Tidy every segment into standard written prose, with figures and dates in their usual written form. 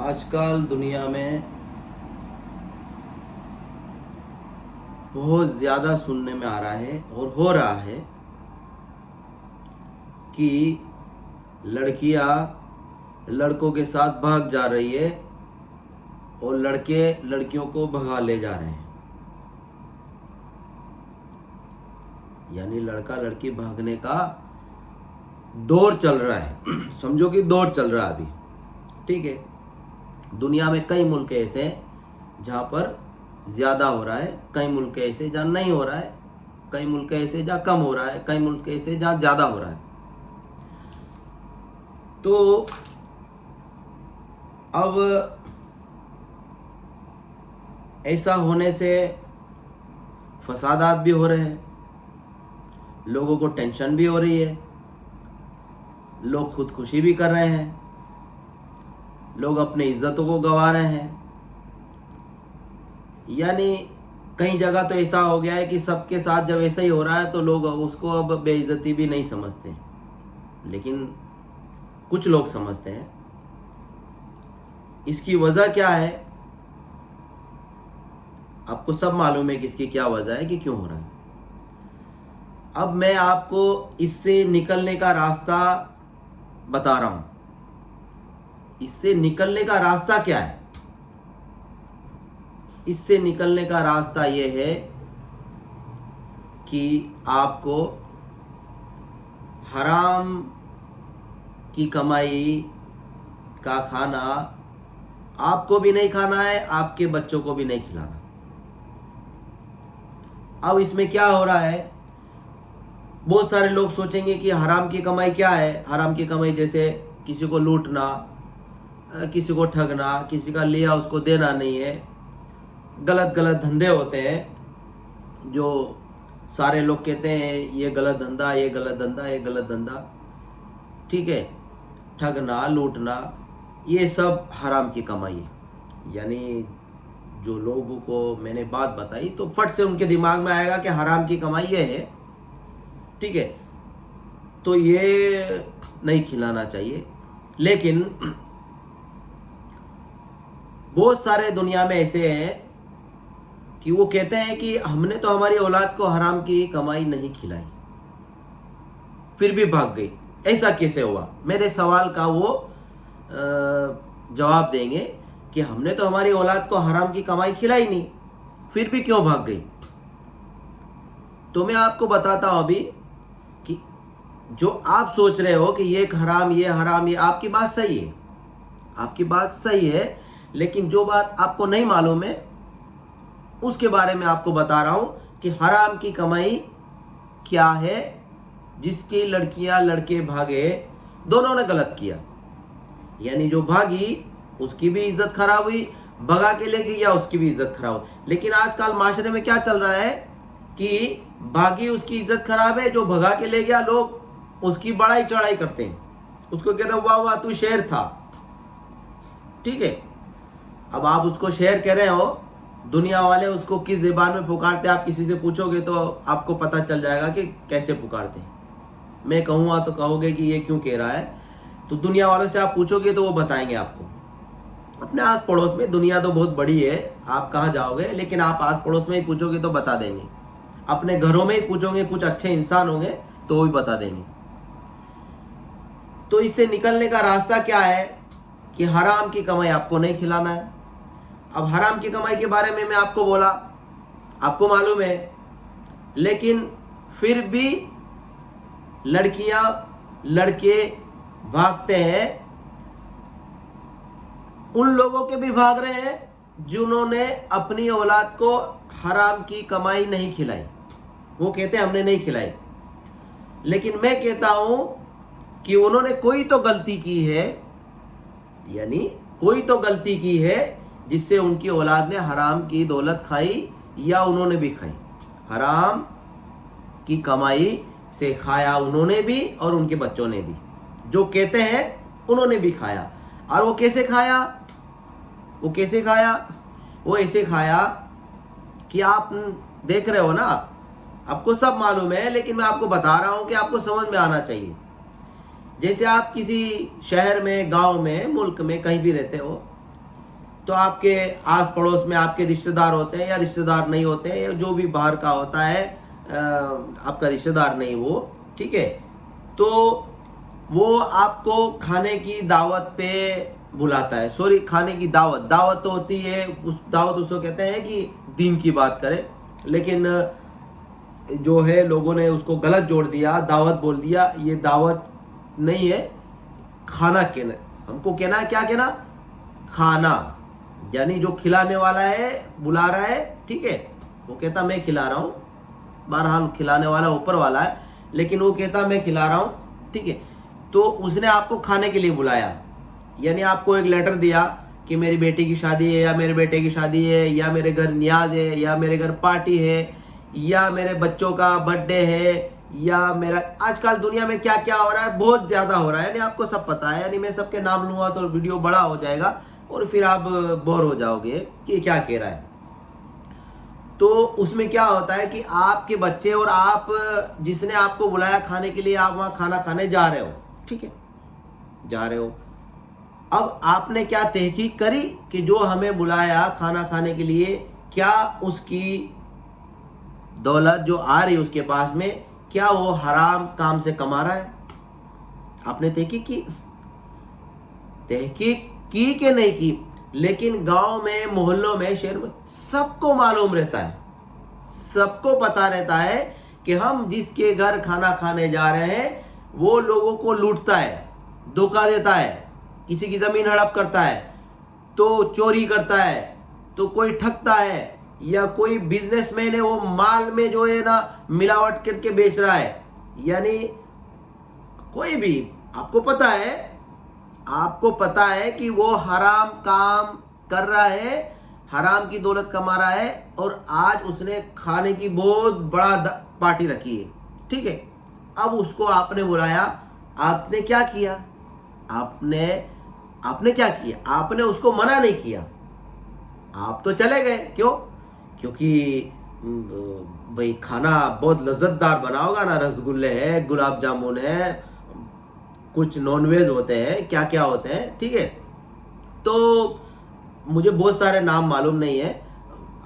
आजकल दुनिया में बहुत ज़्यादा सुनने में आ रहा है और हो रहा है कि लड़कियां लड़कों के साथ भाग जा रही है और लड़के लड़कियों को भगा ले जा रहे हैं। यानी लड़का लड़की भागने का दौर चल रहा है। समझो कि दौर चल रहा है अभी। ठीक है, दुनिया में कई मुल्क ऐसे हैं जहाँ पर ज़्यादा हो रहा है, कई मुल्क ऐसे जहाँ नहीं हो रहा है, कई मुल्क ऐसे जहाँ कम हो रहा है, कई मुल्क ऐसे जहाँ ज़्यादा हो रहा है। तो अब ऐसा होने से फसादात भी हो रहे हैं, लोगों को टेंशन भी हो रही है, लोग खुदकुशी भी कर रहे हैं, लोग अपनी इज्जतों को गंवा रहे हैं। यानी कई जगह तो ऐसा हो गया है कि सबके साथ जब ऐसा ही हो रहा है तो लोग उसको अब बेइज्जती भी नहीं समझते, लेकिन कुछ लोग समझते हैं। इसकी वजह क्या है आपको सब मालूम है कि इसकी क्या वजह है कि क्यों हो रहा है। अब मैं आपको इससे निकलने का रास्ता बता रहा हूं। इससे निकलने का रास्ता क्या है? इससे निकलने का रास्ता यह है कि आपको हराम की कमाई का खाना आपको भी नहीं खाना है, आपके बच्चों को भी नहीं खिलाना। अब इसमें क्या हो रहा है, बहुत सारे लोग सोचेंगे कि हराम की कमाई क्या है। हराम की कमाई जैसे किसी को लूटना, किसी को ठगना, किसी का लिया उसको देना नहीं है। गलत गलत धंधे होते हैं जो सारे लोग कहते हैं ये गलत धंधा, ये गलत धंधा, ये गलत धंधा। ठीक है, ठगना, लूटना, ये सब हराम की कमाई है। यानी जो लोगों को मैंने बात बताई तो फट से उनके दिमाग में आएगा कि हराम की कमाई ये है। ठीक है, तो ये नहीं खिलाना चाहिए। लेकिन बहुत सारे दुनिया में ऐसे हैं कि वो कहते हैं कि हमने तो हमारी औलाद को हराम की कमाई नहीं खिलाई, फिर भी भाग गई। ऐसा कैसे हुआ? मेरे सवाल का वो जवाब देंगे कि हमने तो हमारी औलाद को हराम की कमाई खिलाई नहीं, फिर भी क्यों भाग गई। तो मैं आपको बताता हूं अभी कि जो आप सोच रहे हो कि ये हराम, ये हराम, ये आपकी बात सही है, आपकी बात सही है। लेकिन जो बात आपको नहीं मालूम है उसके बारे में आपको बता रहा हूं कि हराम की कमाई क्या है। जिसकी लड़कियां लड़के भागे, दोनों ने गलत किया। यानी जो भागी उसकी भी इज्जत खराब हुई, भगा के ले गया उसकी भी इज्जत खराब हुई। लेकिन आजकल माशरे में क्या चल रहा है कि भागी उसकी इज्जत खराब है, जो भगा के ले गया लोग उसकी बड़ाई चढ़ाई करते हैं, उसको कहते हैं वाह वाह तू शेर था। ठीक है, अब आप उसको शेर कह रहे हो, दुनिया वाले उसको किस ज़बान में पुकारते हैं आप किसी से पूछोगे तो आपको पता चल जाएगा कि कैसे पुकारते हैं। मैं कहूँगा तो कहोगे कि ये क्यों कह रहा है, तो दुनिया वालों से आप पूछोगे तो वो बताएंगे आपको। अपने आस पड़ोस में, दुनिया तो बहुत बड़ी है, आप कहाँ जाओगे, लेकिन आप आस पड़ोस में ही पूछोगे तो बता देंगे। अपने घरों में ही पूछोगे, कुछ अच्छे इंसान होंगे तो वो भी बता देंगे। तो इससे निकलने का रास्ता क्या है कि हराम की कमाई आपको नहीं खिलाना है। अब हराम की कमाई के बारे में मैं आपको बोला, आपको मालूम है, लेकिन फिर भी लड़कियां लड़के भागते हैं। उन लोगों के भी भाग रहे हैं जिन्होंने अपनी औलाद को हराम की कमाई नहीं खिलाई। वो कहते हैं हमने नहीं खिलाई, लेकिन मैं कहता हूं कि उन्होंने कोई तो गलती की है। यानी कोई तो गलती की है जिससे उनकी औलाद ने हराम की दौलत खाई, या उन्होंने भी खाई। हराम की कमाई से खाया उन्होंने भी और उनके बच्चों ने भी। जो कहते हैं उन्होंने भी खाया। और वो कैसे खाया? वो कैसे खाया? वो ऐसे खाया कि आप देख रहे हो ना, आपको सब मालूम है, लेकिन मैं आपको बता रहा हूं कि आपको समझ में आना चाहिए। जैसे आप किसी शहर में, गांव में, मुल्क में कहीं भी रहते हो, तो आपके आस पड़ोस में आपके रिश्तेदार होते हैं या रिश्तेदार नहीं होते हैं, या जो भी बाहर का होता है आपका रिश्तेदार नहीं वो, ठीक है, तो वो आपको खाने की दावत पे बुलाता है। सॉरी, खाने की दावत, दावत तो होती है, उस दावत उसको कहते हैं कि दीन की बात करें, लेकिन जो है लोगों ने उसको गलत जोड़ दिया, दावत बोल दिया। ये दावत नहीं है, खाना कहना, हमको कहना है, क्या कहना, खाना, यानी जो खिलाने वाला है बुला रहा है, ठीक है, वो कहता मैं खिला रहा हूँ, बहरहाल खिलाने वाला ऊपर वाला है, लेकिन वो कहता मैं खिला रहा हूँ, ठीक है। तो उसने आपको खाने के लिए बुलाया, यानी आपको एक लेटर दिया कि मेरी बेटी की शादी है, या मेरे बेटे की शादी है, या मेरे घर न्याज है, या मेरे घर पार्टी है, या मेरे बच्चों का बर्थडे है, या मेरा, आजकल दुनिया में क्या क्या हो रहा है, बहुत ज़्यादा हो रहा है, यानी आपको सब पता है। यानी मैं सबके नाम लूँगा तो वीडियो बड़ा हो जाएगा और फिर आप बोर हो जाओगे कि क्या कह रहा है। तो उसमें क्या होता है कि आपके बच्चे और आप, जिसने आपको बुलाया खाने के लिए, आप वहाँ खाना खाने जा रहे हो, ठीक है, जा रहे हो। अब आपने क्या तहकीक करी कि जो हमें बुलाया खाना खाने के लिए, क्या उसकी दौलत जो आ रही है उसके पास में, क्या वो हराम काम से कमा रहा है? आपने तहकीक की? तहकीक की कि नहीं की? लेकिन गांव में, मोहल्लों में, शहर में सबको मालूम रहता है, सबको पता रहता है कि हम जिसके घर खाना खाने जा रहे हैं वो लोगों को लूटता है, धोखा देता है, किसी की जमीन हड़प करता है, तो चोरी करता है, तो कोई ठगता है, या कोई बिजनेसमैन है वो माल में जो है ना मिलावट करके बेच रहा है, यानी कोई भी, आपको पता है कि वो हराम काम कर रहा है, हराम की दौलत कमा रहा है, और आज उसने खाने की बहुत बड़ा पार्टी रखी है, ठीक है। अब उसको आपने बुलाया, आपने क्या किया? आपने क्या किया? आपने उसको मना नहीं किया, आप तो चले गए। क्यों? क्योंकि भाई खाना बहुत लज्जतदार बना होगा ना, रसगुल्ले है, गुलाब जामुन है, कुछ नॉनवेज होते हैं, क्या क्या होते हैं, ठीक है। तो मुझे बहुत सारे नाम मालूम नहीं है,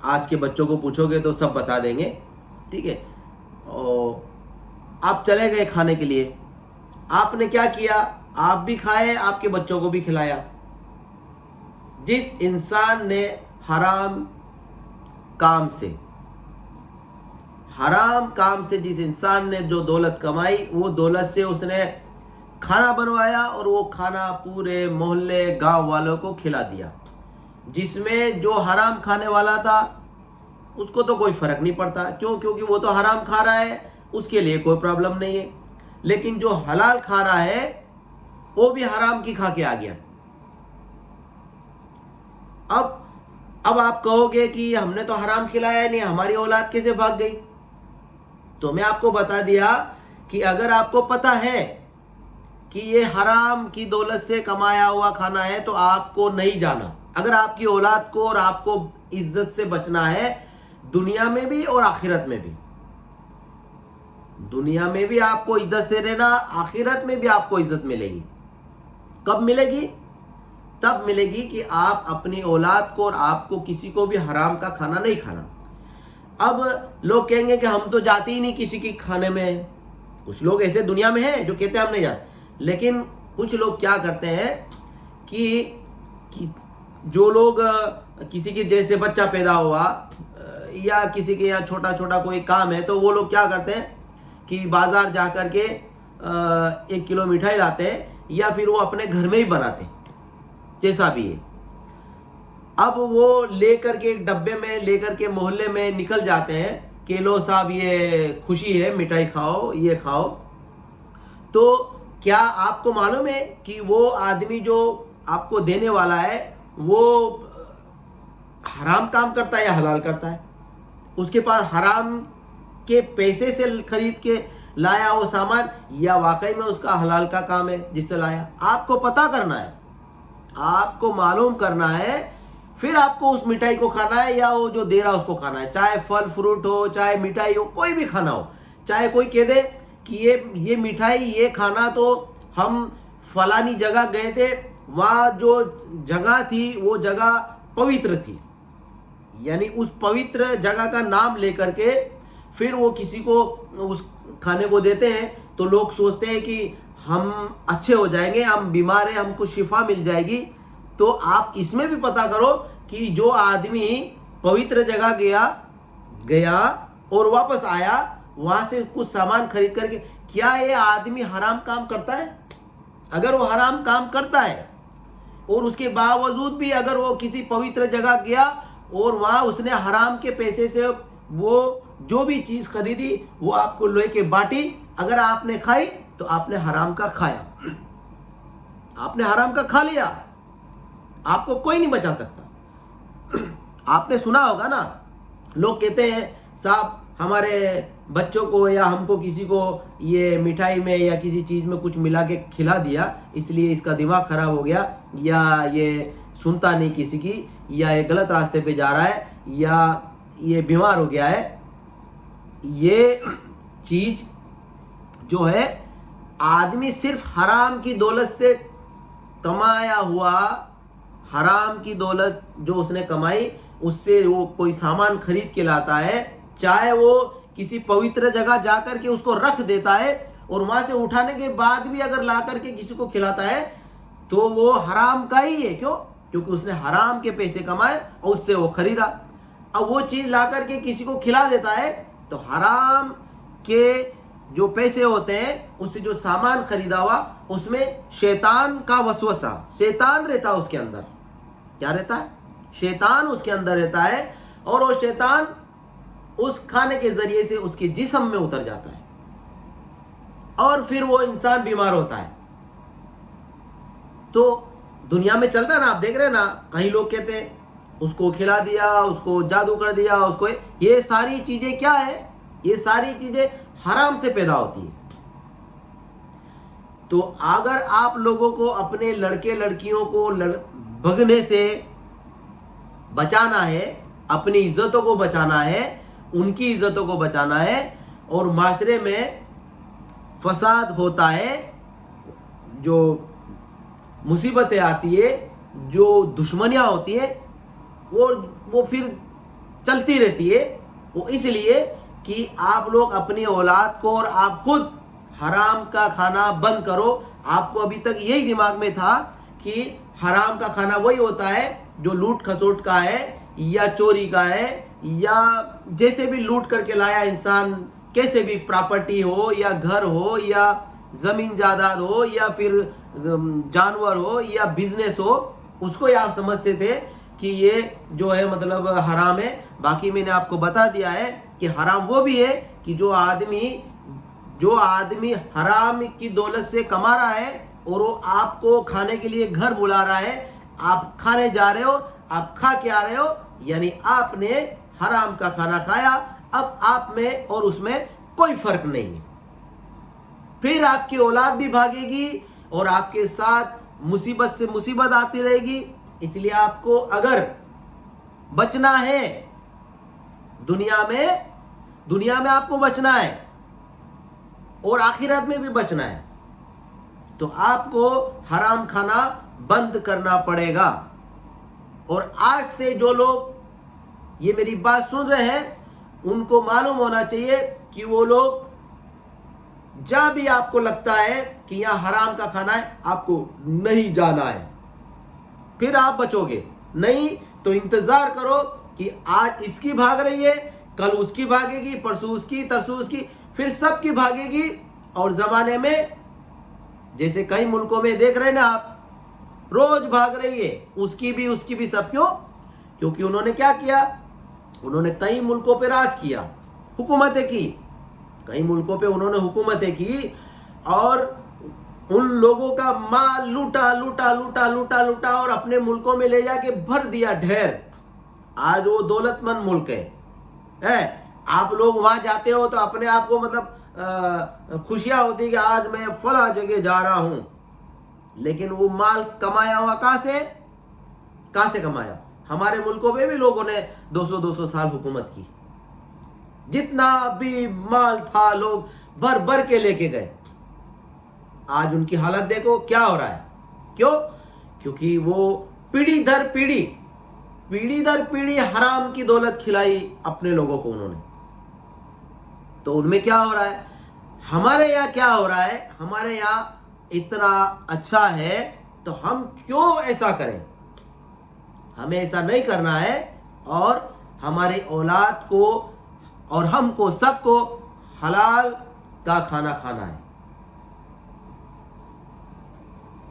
आज के बच्चों को पूछोगे तो सब बता देंगे, ठीक है। और आप चले गए खाने के लिए, आपने क्या किया? आप भी खाए, आपके बच्चों को भी खिलाया। जिस इंसान ने हराम काम से जिस इंसान ने जो दौलत कमाई, वो दौलत से उसने खाना बनवाया और वो खाना पूरे मोहल्ले गांव वालों को खिला दिया। जिसमें जो हराम खाने वाला था उसको तो कोई फर्क नहीं पड़ता, क्यों? क्योंकि वो तो हराम खा रहा है, उसके लिए कोई प्रॉब्लम नहीं है। लेकिन जो हलाल खा रहा है वो भी हराम की खा के आ गया। अब आप कहोगे कि हमने तो हराम खिलाया नहीं, हमारी औलाद कैसे भाग गई? तो मैं आपको बता दिया कि अगर आपको पता है कि ये हराम की दौलत से कमाया हुआ खाना है तो आपको नहीं जाना। अगर आपकी औलाद को और आपको इज्जत से बचना है, दुनिया में भी और आखिरत में भी, दुनिया में भी आपको इज्जत से रहना, आखिरत में भी आपको इज्जत मिलेगी। कब मिलेगी? तब मिलेगी कि आप अपनी औलाद को और आपको किसी को भी हराम का खाना नहीं खाना। अब लोग कहेंगे कि हम तो जाते ही नहीं किसी के खाने में। कुछ लोग ऐसे दुनिया में हैं जो कहते हैं हम नहीं जाते, लेकिन कुछ लोग क्या करते हैं कि जो लोग किसी के जैसे बच्चा पैदा हुआ या किसी के यहाँ छोटा छोटा कोई काम है, तो वो लोग क्या करते हैं कि बाजार जा कर के 1 किलो मिठाई लाते हैं, या फिर वो अपने घर में ही बनाते हैं, जैसा भी है। अब वो लेकर के एक डब्बे में लेकर के मोहल्ले में निकल जाते हैं कि लो साहब ये खुशी है, मिठाई खाओ, ये खाओ। तो क्या आपको मालूम है कि वो आदमी जो आपको देने वाला है वो हराम काम करता है या हलाल करता है? उसके पास हराम के पैसे से खरीद के लाया वो सामान, या वाकई में उसका हलाल का काम है जिससे लाया? आपको पता करना है, आपको मालूम करना है, फिर आपको उस मिठाई को खाना है या वो जो दे रहा है उसको खाना है। चाहे फल फ्रूट हो, चाहे मिठाई हो, कोई भी खाना हो। चाहे कोई कह दे कि ये मिठाई, ये खाना तो हम फलानी जगह गए थे, वहाँ जो जगह थी वो जगह पवित्र थी, यानी उस पवित्र जगह का नाम लेकर के फिर वो किसी को उस खाने को देते हैं तो लोग सोचते हैं कि हम अच्छे हो जाएंगे, हम बीमार हैं, हमको शिफा मिल जाएगी। तो आप इसमें भी पता करो कि जो आदमी पवित्र जगह गया और वापस आया, वहां से कुछ सामान खरीद करके, क्या ये आदमी हराम काम करता है? अगर वो हराम काम करता है और उसके बावजूद भी अगर वो किसी पवित्र जगह गया और वहां उसने हराम के पैसे से वो जो भी चीज खरीदी वो आपको लेके बांटी, अगर आपने खाई तो आपने हराम का खाया, आपने हराम का खा लिया, आपको कोई नहीं बचा सकता। आपने सुना होगा ना, लोग कहते हैं साहब हमारे बच्चों को या हमको किसी को ये मिठाई में या किसी चीज़ में कुछ मिला के खिला दिया, इसलिए इसका दिमाग खराब हो गया, या ये सुनता नहीं किसी की, या ये गलत रास्ते पे जा रहा है, या ये बीमार हो गया है। ये चीज़ जो है आदमी सिर्फ हराम की दौलत से कमाया हुआ, हराम की दौलत जो उसने कमाई उससे वो कोई सामान खरीद के लाता है, चाहे वो किसी पवित्र जगह जाकर के उसको रख देता है और वहां से उठाने के बाद भी अगर ला करके किसी को खिलाता है तो वो हराम का ही है। क्यों? क्योंकि उसने हराम के पैसे कमाए और उससे वो खरीदा। अब वो चीज ला करके किसी को खिला देता है तो हराम के जो पैसे होते हैं उससे जो सामान खरीदा हुआ उसमें शैतान का वसवसा, शैतान रहता है उसके अंदर। क्या रहता है? शैतान उसके अंदर रहता है और वो शैतान उस खाने के जरिए से उसके जिस्म में उतर जाता है और फिर वो इंसान बीमार होता है। तो दुनिया में चल रहा है ना, आप देख रहे हैं ना, कई लोग कहते हैं उसको खिला दिया, उसको जादू कर दिया, उसको, ये सारी चीजें क्या है? ये सारी चीजें हराम से पैदा होती है। तो अगर आप लोगों को अपने लड़के लड़कियों को भगने से बचाना है, अपनी इज्जतों को बचाना है, उनकी इज्जतों को बचाना है, और माशरे में फसाद होता है, जो मुसीबतें आती है, जो दुश्मनियां होती है, वो फिर चलती रहती है। वो इसलिए कि आप लोग अपनी औलाद को और आप खुद हराम का खाना बंद करो। आपको अभी तक यही दिमाग में था कि हराम का खाना वही होता है जो लूट खसोट का है या चोरी का है, या जैसे भी लूट करके लाया इंसान, कैसे भी प्रॉपर्टी हो या घर हो या जमीन जायदाद हो या फिर जानवर हो या बिजनेस हो, उसको ही आप समझते थे कि ये जो है मतलब हराम है। बाकी मैंने आपको बता दिया है कि हराम वो भी है कि जो आदमी हराम की दौलत से कमा रहा है और वो आपको खाने के लिए घर बुला रहा है, आप खाने जा रहे हो, आप खा के आ रहे हो, यानी आपने हराम का खाना खाया। अब आप में और उसमें कोई फर्क नहीं है। फिर आपकी औलाद भी भागेगी और आपके साथ मुसीबत से मुसीबत आती रहेगी। इसलिए आपको अगर बचना है दुनिया में आपको बचना है और आखिरत में भी बचना है, तो आपको हराम खाना बंद करना पड़ेगा। और आज से जो लोग ये मेरी बात सुन रहे हैं उनको मालूम होना चाहिए कि वो लोग जहां भी आपको लगता है कि यहां हराम का खाना है, आपको नहीं जाना है, फिर आप बचोगे। नहीं तो इंतजार करो कि आज इसकी भाग रही है, कल उसकी भागेगी, परसों उसकी, तरसों उसकी, फिर सबकी भागेगी। और जमाने में जैसे कई मुल्कों में देख रहे हैं ना आप, रोज भाग रही है, उसकी भी सब। क्यों? क्योंकि उन्होंने क्या किया? उन्होंने कई मुल्कों पे राज किया, हुकूमतें की, कई मुल्कों पे उन्होंने हुकूमतें की और उन लोगों का माल लूटा और अपने मुल्कों में ले जाके भर दिया ढेर। आज वो दौलतमंद मुल्क है। आप लोग वहां जाते हो तो अपने आप को मतलब खुशियां होती कि आज मैं फला जगह जा रहा हूं, लेकिन वो माल कमाया हुआ कहां से कमाया? हमारे मुल्कों में भी लोगों ने 200 साल हुकूमत की, जितना भी माल था लोग भर भर के लेके गए। आज उनकी हालत देखो क्या हो रहा है। क्यों? क्योंकि वो पीढ़ी दर पीढ़ी पीढ़ी दर पीढ़ी हराम की दौलत खिलाई अपने लोगों को उन्होंने। तो उनमें क्या हो रहा है, हमारे यहाँ क्या हो रहा है, हमारे यहाँ इतना अच्छा है तो हम क्यों ऐसा करें। हमें ऐसा नहीं करना है और हमारे औलाद को और हमको सबको हलाल का खाना खाना है।